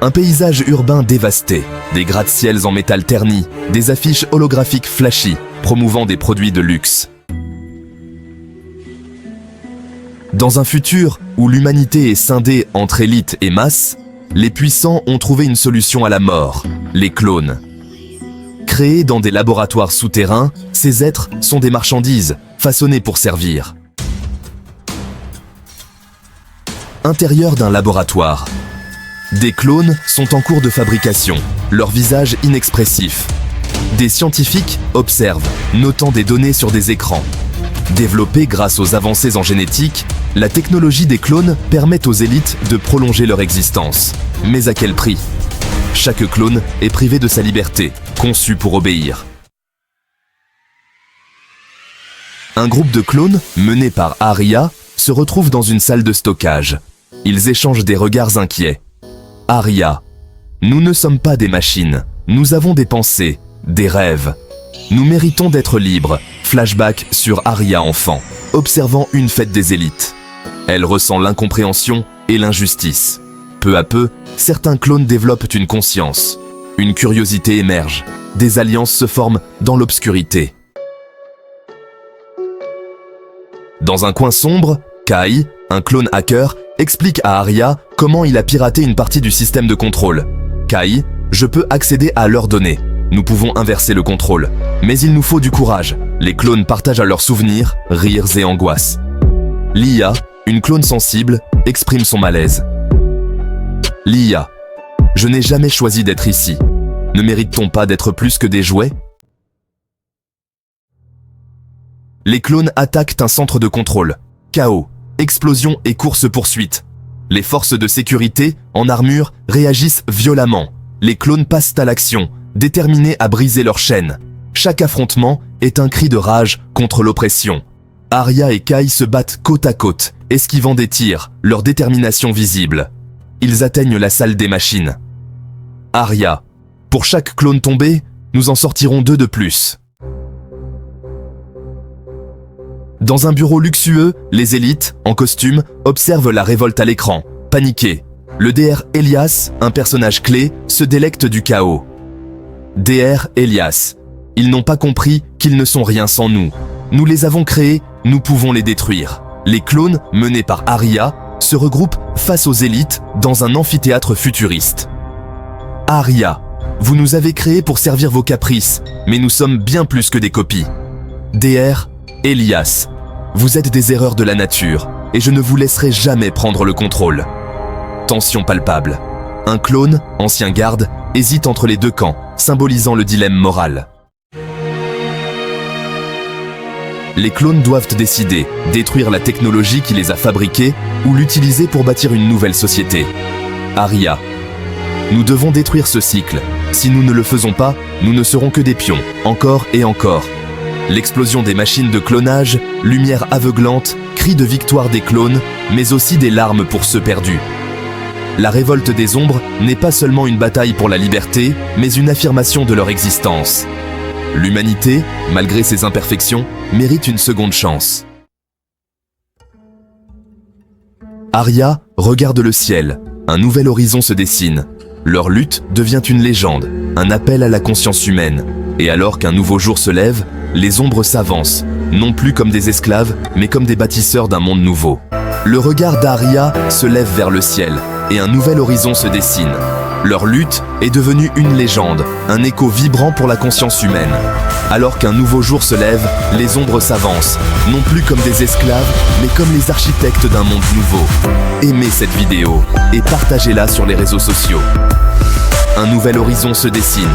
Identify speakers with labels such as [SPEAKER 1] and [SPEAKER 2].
[SPEAKER 1] Un paysage urbain dévasté, des gratte-ciels en métal terni, des affiches holographiques flashy, promouvant des produits de luxe. Dans un futur où l'humanité est scindée entre élite et masse, les puissants ont trouvé une solution à la mort, les clones. Créés dans des laboratoires souterrains, ces êtres sont des marchandises, façonnées pour servir. Intérieur d'un laboratoire. Des clones sont en cours de fabrication, leur visage inexpressif. Des scientifiques observent, notant des données sur des écrans. Développée grâce aux avancées en génétique, la technologie des clones permet aux élites de prolonger leur existence. Mais à quel prix? Chaque clone est privé de sa liberté, conçu pour obéir. Un groupe de clones, mené par Aria, se retrouve dans une salle de stockage. Ils échangent des regards inquiets. Aria, nous ne sommes pas des machines, nous avons des pensées, des rêves. Nous méritons d'être libres. Flashback sur Aria enfant, observant une fête des élites. Elle ressent l'incompréhension et l'injustice. Peu à peu, certains clones développent une conscience. Une curiosité émerge. Des alliances se forment dans l'obscurité. Dans un coin sombre, Kai, un clone hacker, explique à Aria comment il a piraté une partie du système de contrôle. Kai, je peux accéder à leurs données. Nous pouvons inverser le contrôle. Mais il nous faut du courage. Les clones partagent à leurs souvenirs, rires et angoisses. Lia, une clone sensible, exprime son malaise. Lia, je n'ai jamais choisi d'être ici. Ne mérite-t-on pas d'être plus que des jouets? Les clones attaquent un centre de contrôle. Chaos, explosion et course-poursuite. Les forces de sécurité, en armure, réagissent violemment. Les clones passent à l'action, déterminés à briser leur chaîne. Chaque affrontement est un cri de rage contre l'oppression. Aria et Kai se battent côte à côte, esquivant des tirs, leur détermination visible. Ils atteignent la salle des machines. Aria, pour chaque clone tombé, nous en sortirons 2 de plus. Dans un bureau luxueux, les élites, en costume, observent la révolte à l'écran. Paniqués, le DR Elias, un personnage clé, se délecte du chaos. DR Elias, ils n'ont pas compris qu'ils ne sont rien sans nous. Nous les avons créés, nous pouvons les détruire. Les clones, menés par Aria, se regroupent face aux élites dans un amphithéâtre futuriste. Aria, vous nous avez créés pour servir vos caprices, mais nous sommes bien plus que des copies. DR Elias, vous êtes des erreurs de la nature, et je ne vous laisserai jamais prendre le contrôle. Tension palpable. Un clone, ancien garde, hésite entre les 2 camps, symbolisant le dilemme moral. Les clones doivent décider, détruire la technologie qui les a fabriqués ou l'utiliser pour bâtir une nouvelle société. Aria, nous devons détruire ce cycle. Si nous ne le faisons pas, nous ne serons que des pions, encore et encore. L'explosion des machines de clonage, lumière aveuglante, cris de victoire des clones, mais aussi des larmes pour ceux perdus. La révolte des ombres n'est pas seulement une bataille pour la liberté, mais une affirmation de leur existence. L'humanité, malgré ses imperfections, mérite une seconde chance. Aria regarde le ciel. Un nouvel horizon se dessine. Leur lutte devient une légende, un appel à la conscience humaine. Et alors qu'un nouveau jour se lève, les ombres s'avancent, non plus comme des esclaves, mais comme des bâtisseurs d'un monde nouveau. Le regard d'Aria se lève vers le ciel, et un nouvel horizon se dessine. Leur lutte est devenue une légende, un écho vibrant pour la conscience humaine. Alors qu'un nouveau jour se lève, les ombres s'avancent, non plus comme des esclaves, mais comme les architectes d'un monde nouveau. Aimez cette vidéo et partagez-la sur les réseaux sociaux. Un nouvel horizon se dessine.